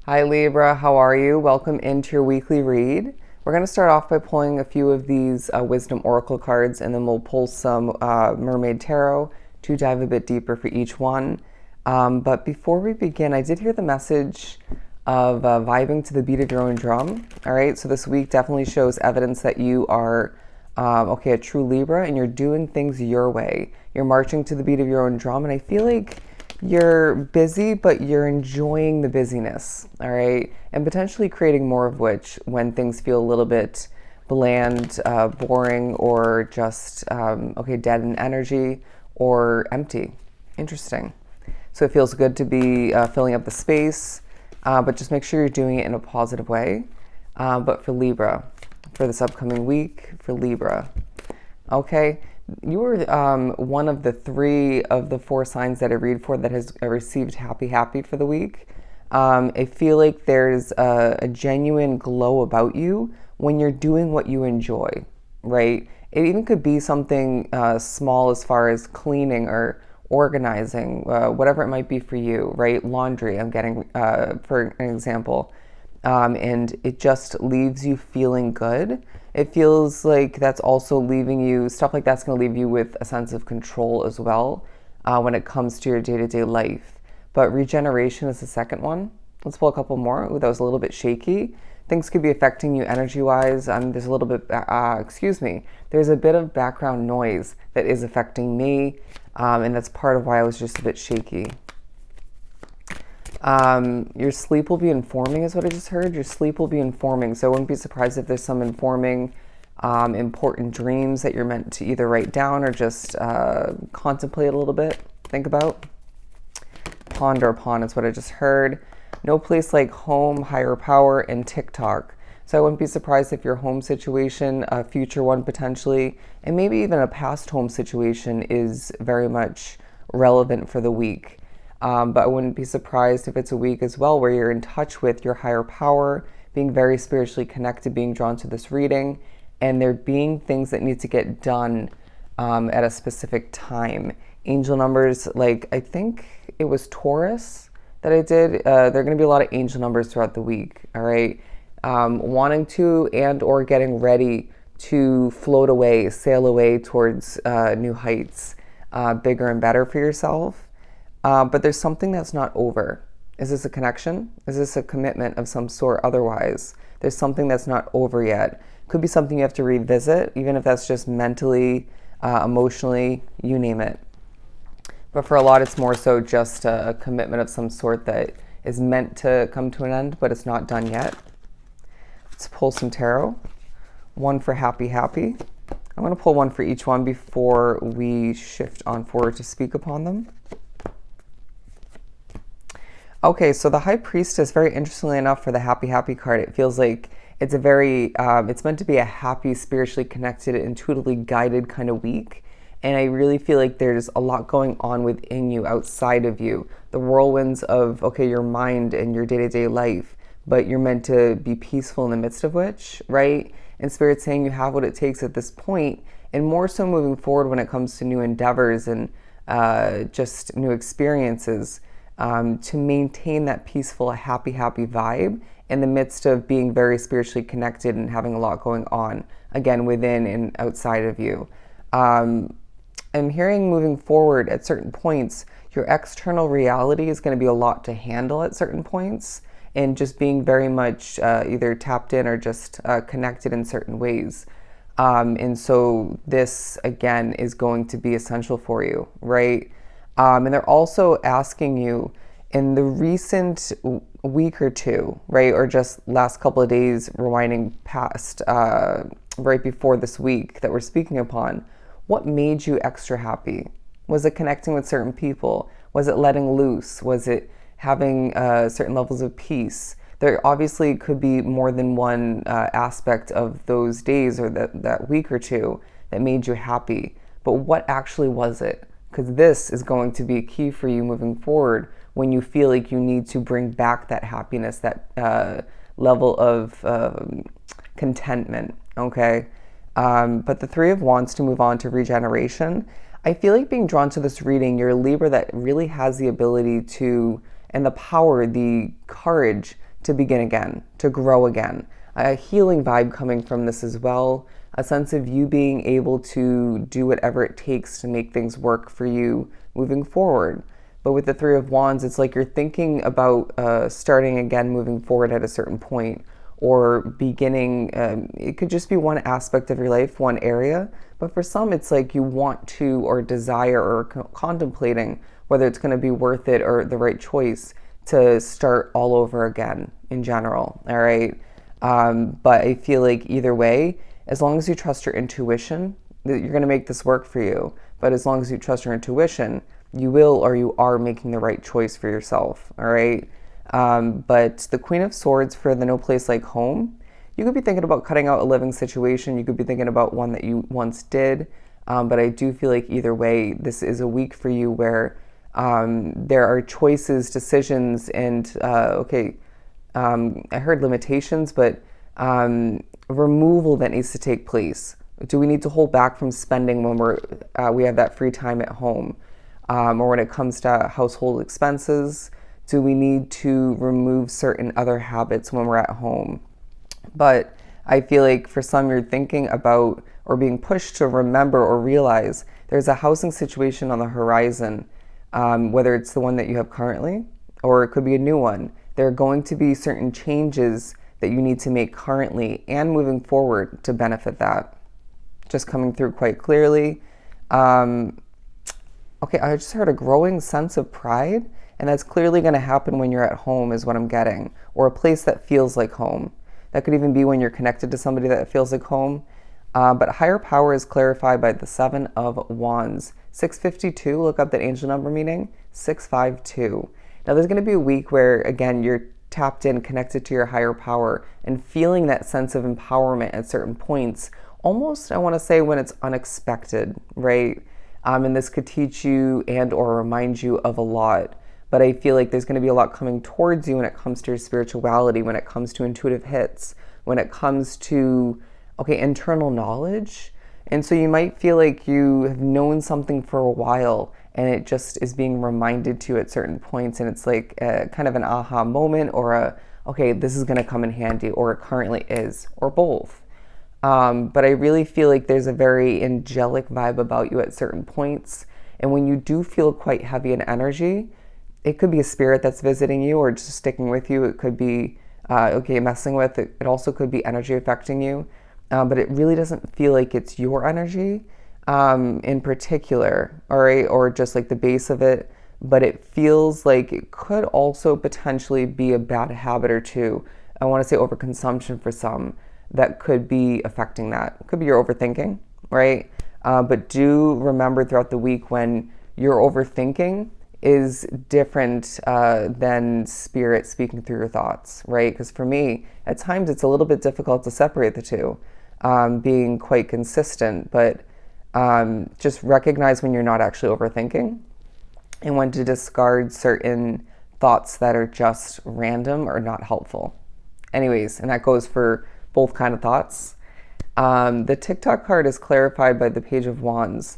Hi Libra, how are you? Welcome into your weekly read. We're going to start off by pulling a few of these Wisdom Oracle cards, and then we'll pull some Mermaid Tarot to dive a bit deeper for each one. But before we begin, I did hear the message of vibing to the beat of your own drum. All right, so this week definitely shows evidence that you are a true Libra, and you're doing things your way. You're marching to the beat of your own drum, and I feel like you're busy, but you're enjoying the busyness, all right? And potentially creating more of which when things feel a little bit bland, boring, or just, dead in energy or empty. Interesting. So it feels good to be filling up the space, but just make sure you're doing it in a positive way. But for Libra, for this upcoming week, for Libra, okay? You were one of the 3 of the 4 signs that I read for that has received happy for the week. I feel like there's a genuine glow about you when you're doing what you enjoy, right? It even could be something small as far as cleaning or organizing, whatever it might be for you, right? Laundry, I'm getting, for an example. And it just leaves you feeling good. It feels like that's also leaving you, stuff like that's going to leave you with a sense of control as well when it comes to your day-to-day life. But regeneration is the second one. Let's pull a couple more. Ooh, that was a little bit shaky. Things could be affecting you energy-wise. There's a little bit, there's a bit of background noise that is affecting me, and that's part of why I was just a bit shaky. Your sleep will be informing is what I just heard. Your sleep will be informing. So I wouldn't be surprised if there's some informing, important dreams that you're meant to either write down or just contemplate a little bit, think about. Ponder upon is what I just heard. No place like home, higher power, and TikTok. So I wouldn't be surprised if your home situation, a future one potentially, and maybe even a past home situation is very much relevant for the week. But I wouldn't be surprised if it's a week as well where you're in touch with your higher power, being very spiritually connected, being drawn to this reading, and there being things that need to get done at a specific time. Angel numbers, like I think it was Taurus that I did. There are going to be a lot of angel numbers throughout the week, all right? Wanting to and or getting ready to float away, sail away towards new heights, bigger and better for yourself. But there's something that's not over. Is this a connection? Is this a commitment of some sort otherwise? There's something that's not over yet. Could be something you have to revisit, even if that's just mentally, emotionally, you name it. But for a lot, it's more so just a commitment of some sort that is meant to come to an end, but it's not done yet. Let's pull some tarot. One for happy. I'm going to pull one for each one before we shift on forward to speak upon them. Okay, so the High Priestess, very interestingly enough, for the happy card, it feels like it's a very, it's meant to be a happy, spiritually connected, intuitively guided kind of week. And I really feel like there's a lot going on within you, outside of you. The whirlwinds of, your mind and your day-to-day life, but you're meant to be peaceful in the midst of which, right? And Spirit's saying you have what it takes at this point, and more so moving forward when it comes to new endeavors and just new experiences. To maintain that peaceful, happy vibe in the midst of being very spiritually connected and having a lot going on, again, within and outside of you. I'm hearing moving forward at certain points, your external reality is going to be a lot to handle at certain points, and just being very much either tapped in or just connected in certain ways. And so this, again, is going to be essential for you, right? And they're also asking you in the recent week or two, right, or just last couple of days, rewinding past right before this week that we're speaking upon, what made you extra happy? Was it connecting with certain people? Was it letting loose? Was it having certain levels of peace? There obviously could be more than one aspect of those days or that week or two that made you happy. But what actually was it? Because this is going to be key for you moving forward when you feel like you need to bring back that happiness, that level of contentment, okay? But the Three of Wands, to move on to regeneration, I feel like being drawn to this reading, you're a Libra that really has the ability to, and the power, the courage to begin again, to grow again. A healing vibe coming from this as well, a sense of you being able to do whatever it takes to make things work for you moving forward. But with the Three of Wands, it's like you're thinking about starting again, moving forward at a certain point, or beginning. It could just be one aspect of your life, one area. But for some, it's like you want to, or desire, or contemplating whether it's going to be worth it or the right choice to start all over again in general. All right. But I feel like either way, as long as you trust your intuition, that you're going to make this work for you. But as long as you trust your intuition, you will, or you are making the right choice for yourself. All right. But the Queen of Swords for the No Place Like Home, you could be thinking about cutting out a living situation. You could be thinking about one that you once did. But I do feel like either way, this is a week for you where there are choices, decisions, and I heard limitations, but removal that needs to take place. Do we need to hold back from spending when we have that free time at home? Or when it comes to household expenses, do we need to remove certain other habits when we're at home? But I feel like for some, you're thinking about or being pushed to remember or realize there's a housing situation on the horizon, whether it's the one that you have currently or it could be a new one. There are going to be certain changes that you need to make currently and moving forward to benefit that. Just coming through quite clearly. Okay, I just heard a growing sense of pride, and that's clearly going to happen when you're at home is what I'm getting, or a place that feels like home. That could even be when you're connected to somebody that feels like home. But higher power is clarified by the Seven of Wands. 652, look up that angel number meaning, 652. Now there's going to be a week where, again, you're tapped in, connected to your higher power, and feeling that sense of empowerment at certain points, almost, I want to say, when it's unexpected, right? And this could teach you and or remind you of a lot. But I feel like there's going to be a lot coming towards you when it comes to your spirituality, when it comes to intuitive hits, when it comes to, internal knowledge. And so you might feel like you have known something for a while and it just is being reminded to you at certain points. And it's like kind of an aha moment, or this is going to come in handy, or it currently is, or both. But I really feel like there's a very angelic vibe about you at certain points. And when you do feel quite heavy in energy, it could be a spirit that's visiting you or just sticking with you. It could be, messing with it. It also could be energy affecting you. But it really doesn't feel like it's your energy in particular, all right, or just like the base of it. But it feels like it could also potentially be a bad habit or two. I want to say overconsumption for some. That could be affecting that. It could be your overthinking, right? But do remember throughout the week when your overthinking is different than spirit speaking through your thoughts, right? Because for me, at times it's a little bit difficult to separate the two, being quite consistent, but just recognize when you're not actually overthinking and when to discard certain thoughts that are just random or not helpful. Anyways, and that goes for both kind of thoughts. The TikTok card is clarified by the Page of Wands.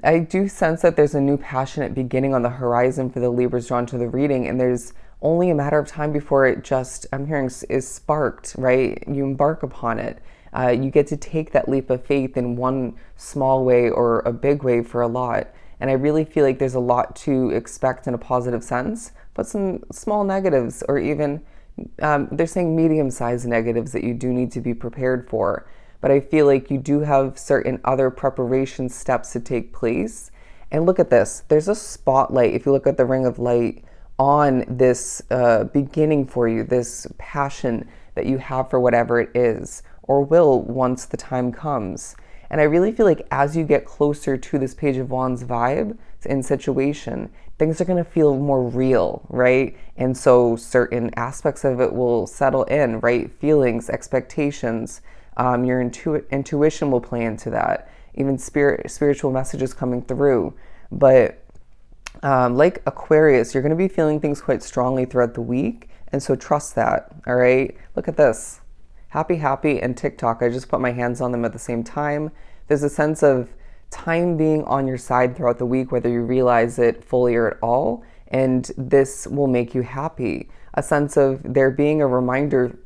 I do sense that there's a new passionate beginning on the horizon for the Libras drawn to the reading, and there's only a matter of time before it just, I'm hearing, is sparked, right? You embark upon it. You get to take that leap of faith in one small way or a big way for a lot. And I really feel like there's a lot to expect in a positive sense, but some small negatives, or even they're saying medium-sized negatives that you do need to be prepared for. But I feel like you do have certain other preparation steps to take place. And look at this. There's a spotlight, if you look at the ring of light, on this beginning for you, this passion that you have for whatever it is, or will once the time comes. And I really feel like as you get closer to this Page of Wands vibe in situation, things are going to feel more real, right? And so certain aspects of it will settle in, right? Feelings, expectations, your intuition will play into that. Even spiritual messages coming through. But like Aquarius, you're going to be feeling things quite strongly throughout the week. And so trust that, all right? Look at this. Happy, and TikTok. I just put my hands on them at the same time. There's a sense of time being on your side throughout the week, whether you realize it fully or at all. And this will make you happy. a sense of there being a reminder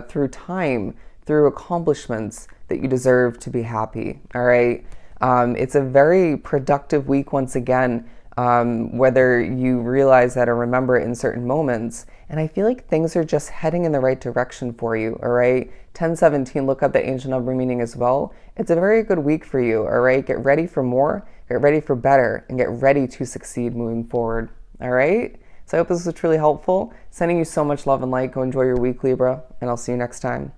through time, through accomplishments, that you deserve to be happy. All right. It's a very productive week once again, whether you realize that or remember it in certain moments. And I feel like things are just heading in the right direction for you. All right. 1017, look up the angel number meaning as well. It's a very good week for you. All right. Get ready for more, get ready for better, and get ready to succeed moving forward. All right. So I hope this was truly helpful. Sending you so much love and light. Go enjoy your week, Libra, and I'll see you next time.